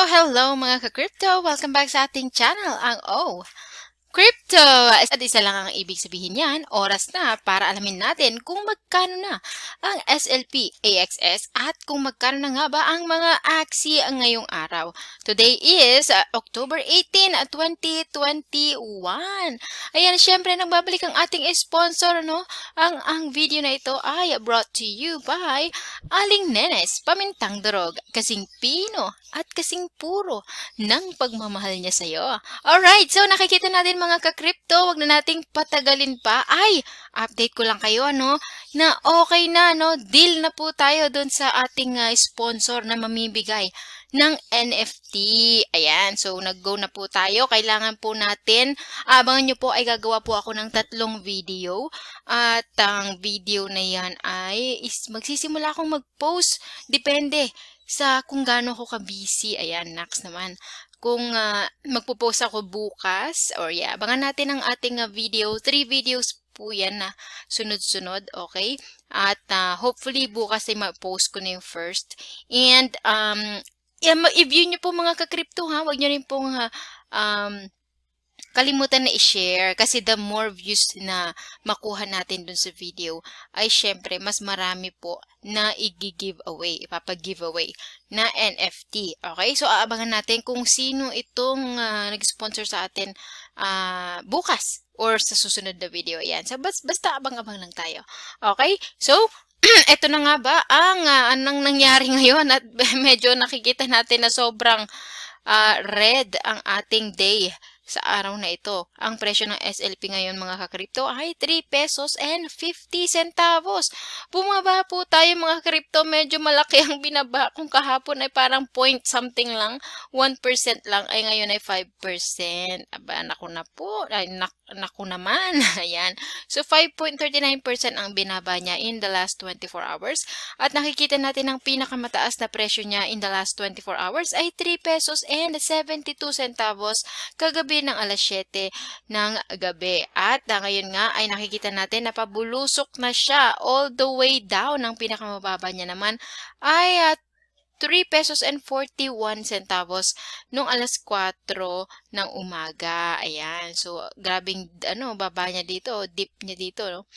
Hello mga ka-crypto! Welcome back sa ating channel, ang Crypto! At isa lang ang ibig sabihin niyan, oras na para alamin natin kung magkano na ang SLP, AXS at kung magkano na nga ba ang mga AXI ngayong araw. Today is October 18, 2021. Ayan, syempre nagbabalik ang ating sponsor, no? Ang video na ito ay brought to you by Aling Nenes, Pamintang Durog, kasing pino at kasing puro ng pagmamahal niya sa'yo. Alright, so nakikita natin mga ka-crypto, wag na nating patagalin pa. Ay, update ko lang kayo na okay na deal na po tayo doon sa ating sponsor na mamibigay ng NFT. Ayan, so nag-go na po tayo. Kailangan po natin, abangan nyo po ay gagawa po ako ng 3 video. At ang video na yan ay magsisimula akong mag-post. Depende sa kung gaano ako ka-busy. Ayan, next naman. Kung magpo-post ako bukas, or abangan natin ang ating video. 3 videos po yan na sunod-sunod, okay? At hopefully bukas ay ma-post ko na yung first. And i-view nyo po mga ka-crypto ha. Huwag nyo rin pong kalimutan na i-share kasi the more views na makuha natin dun sa video ay syempre mas marami po na i-giveaway, ipapag-giveaway na NFT. Okay? So aabangan natin kung sino itong nag-sponsor sa atin bukas or sa susunod na video. Ayan. So basta abang-abang lang tayo. Okay? So eto na nga ba ang anong nangyari ngayon at medyo nakikita natin na sobrang red ang ating day sa araw na ito. Ang presyo ng SLP ngayon mga ka-crypto ay 3 pesos and 50 centavos. Bumaba po tayo mga ka-crypto. Medyo malaki ang binaba. Kung kahapon ay parang point something lang, 1% lang, ay ngayon ay 5%. Aba, naku na po. Ay, naku naman. Ayan. So, 5.39% ang binaba niya in the last 24 hours. At nakikita natin ang pinakamataas na presyo niya in the last 24 hours ay 3 pesos and 72 centavos kagabi ng alas 7 ng gabi. At ngayon nga ay nakikita natin na pabulusok na siya all the way down. Ang pinakamababa niya naman ay 3 pesos and 41 centavos nung alas 4 ng umaga. Ayan. So, grabing baba niya dito, dip niya dito, no?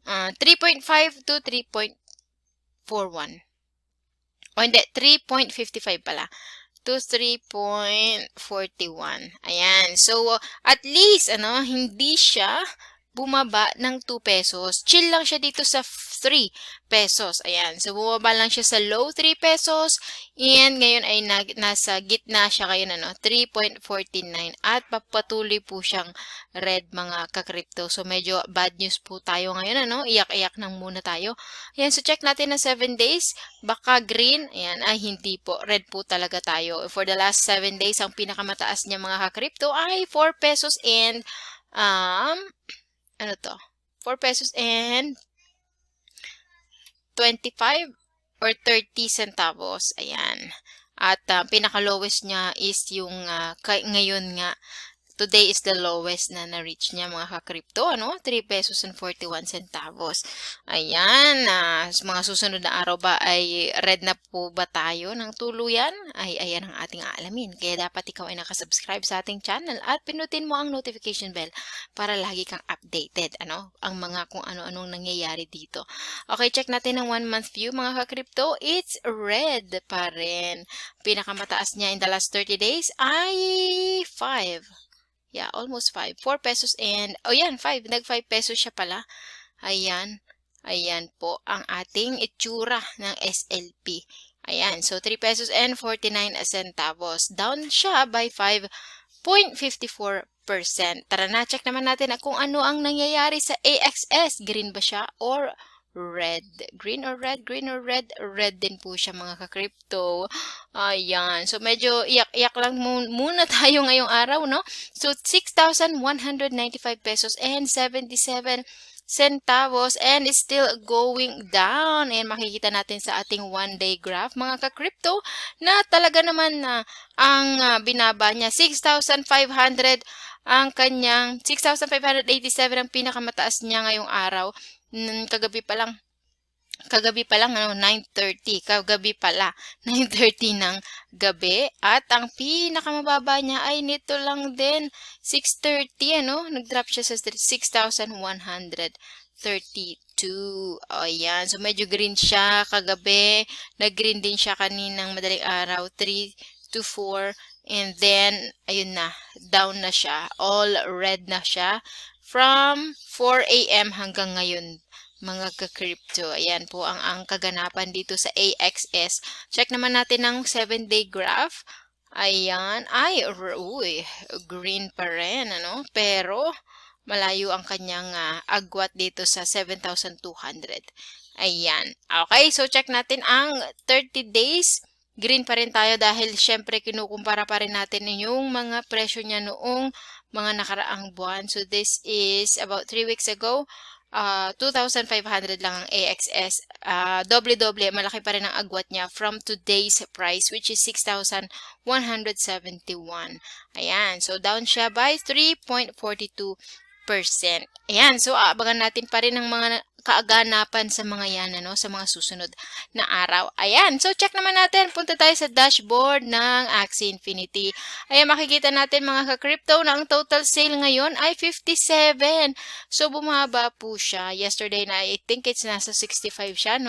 3.5 to 3.41. O hindi, 3.55 pala. To 3.41. Ayan. So, at least, hindi siya bumaba ng 2 pesos. Chill lang siya dito sa 3 pesos. Ayan. So, bumaba lang siya sa low 3 pesos. And ngayon ay nasa gitna siya ngayon, 3.49. At papatuloy po siyang red mga ka-crypto. So, medyo bad news po tayo ngayon, Iyak-iyak nang muna tayo. Ayan. So, check natin na 7 days. Baka green. Ayan. Ay, hindi po. Red po talaga tayo. For the last 7 days, ang pinakamataas niya mga ka-crypto ay 4 pesos and 4 pesos and 25 or 30 centavos. Ayan. At pinaka-lowest niya is yung ngayon nga. Today is the lowest na na-reach niya mga ka-crypto, 3 pesos and 41 centavos. Ayan, mga susunod na araw ba ay red na po ba tayo ng tuluyan? Ay, ayan ang ating aalamin. Kaya dapat ikaw ay nakasubscribe sa ating channel at pinutin mo ang notification bell para lagi kang updated, ang mga kung ano-anong nangyayari dito. Okay, check natin ang 1 month view mga ka-crypto. It's red pa rin. Pinakamataas niya in the last 30 days ay 5. Yeah, almost 5. 4 pesos and, 5. Nag-5 pesos siya pala. Ayan. Ayan po ang ating itsura ng SLP. Ayan. So, 3 pesos and 49 centavos. Down siya by 5.54%. Tara na, check naman natin kung ano ang nangyayari sa AXS. Green ba siya or red? Green or red? Green or red? Red din po siya mga ka-crypto. Ayan. So, medyo iyak-iyak lang muna tayo ngayong araw, So, 6,195 pesos and 77 centavos and is still going down. And makikita natin sa ating 1-day graph, mga ka-crypto, na talaga naman na ang binaba niya, 6,500 ang kanyang, 6,587 ang pinakamataas niya ngayong araw. Kagabi pa lang Kagabi pa lang, 9:30. Kagabi pala, 9:30 ng gabi. At ang pinakamababa niya ay nito lang din, 6:30, Nag-drop siya sa 6,132. O, yan. So, medyo green siya kagabi. Nag-green din siya kaninang madaling araw, 3 to 4. And then, ayun na, down na siya. All red na siya from 4 a.m. hanggang ngayon, mga ka-crypto. Ayan po ang kaganapan dito sa AXS. Check naman natin ang 7-day graph. Ayan. Ay, uy, green pa rin, Pero, malayo ang kanyang agwat dito sa 7,200. Ayan. Okay, so check natin ang 30 days. Green pa rin tayo dahil syempre kinukumpara pa rin natin yung mga presyo niya noong mga nakaraang buwan. So this is about 3 weeks ago. 2,500 lang ang AXS. Doble-doble, malaki pa rin ang agwat niya from today's price, which is 6,171. Ayan, so down siya by 3.42%. Ayan, so aabangan natin pa rin ang mga kaaganapan sa mga yan, sa mga susunod na araw. Ayan, so check naman natin. Punta tayo sa dashboard ng Axie Infinity. Ayan, makikita natin mga ka-crypto na ang total sale ngayon ay 57. So, bumaba po siya. Yesterday na, I think it's nasa 65 siya,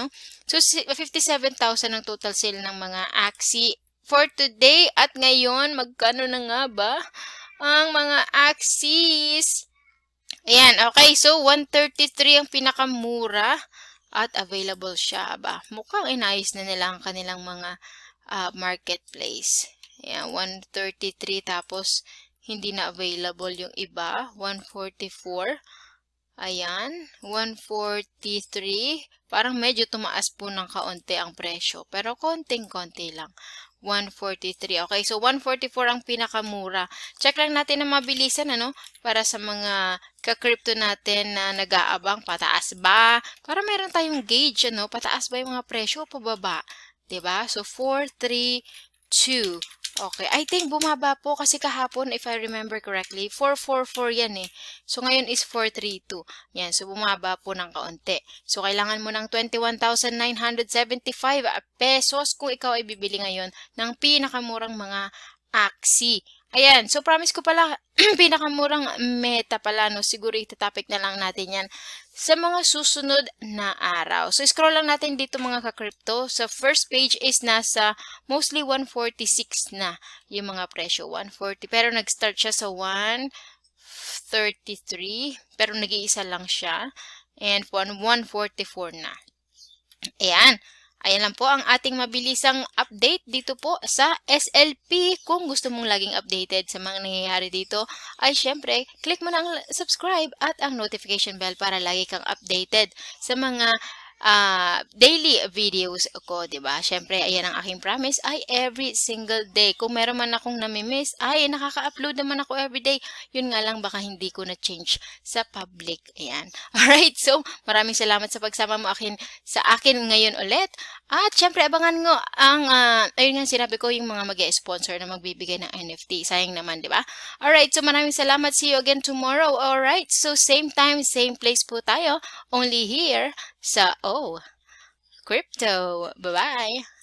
So, 57,000 ang total sale ng mga Axie for today. At ngayon, magkano na nga ba ang mga Axies? Ayan, okay. So, 133 ang pinakamura at available siya. Mukhang inayos na nila ang kanilang mga marketplace. Ayan, 133 tapos hindi na available yung iba. 144. Ayan, 143. Parang medyo tumaas po ng kaunti ang presyo. Pero konting-konti lang. 143. Okay, so 144 ang pinakamura. Check lang natin na mabilisan, para sa mga ka-crypto natin na nag-aabang, pataas ba? Para meron tayong gauge, pataas ba yung mga presyo o pababa? 'Di ba? So 432. Okay, I think bumaba po kasi kahapon, if I remember correctly, 444 yan eh. So ngayon is 432. Yan, so bumaba po ng kaunti. So kailangan mo ng 21,975 pesos kung ikaw ay bibili ngayon ng pinakamurang mga Axie. Ayan, so promise ko pala, pinakamurang meta pala, siguro itatopic na lang natin yan sa mga susunod na araw. So, scroll lang natin dito mga ka-crypto. Sa first page is nasa mostly 146 na yung mga presyo. 140. Pero nag-start siya sa 133. Pero nag-iisa lang siya. And 144 na. Ayan. Ayan lang po ang ating mabilisang update dito po sa SLP. Kung gusto mong laging updated sa mga nangyayari dito, ay syempre, click mo na ang subscribe at ang notification bell para lagi kang updated sa mga daily videos ko, diba? Syempre, ayan ang aking promise, ay every single day. Kung meron man akong namimiss, ay nakaka-upload naman ako everyday. Yun nga lang, baka hindi ko na-change sa public. Ayan. Alright, so maraming salamat sa pagsama mo sa akin ngayon ulit. At syempre, abangan ngo ang, ayun nga sinabi ko, yung mga mag-sponsor na magbibigay ng NFT. Sayang naman, diba? Alright, so maraming salamat. See you again tomorrow. Alright, so same time, same place po tayo. Only here sa Crypto. Bye-bye!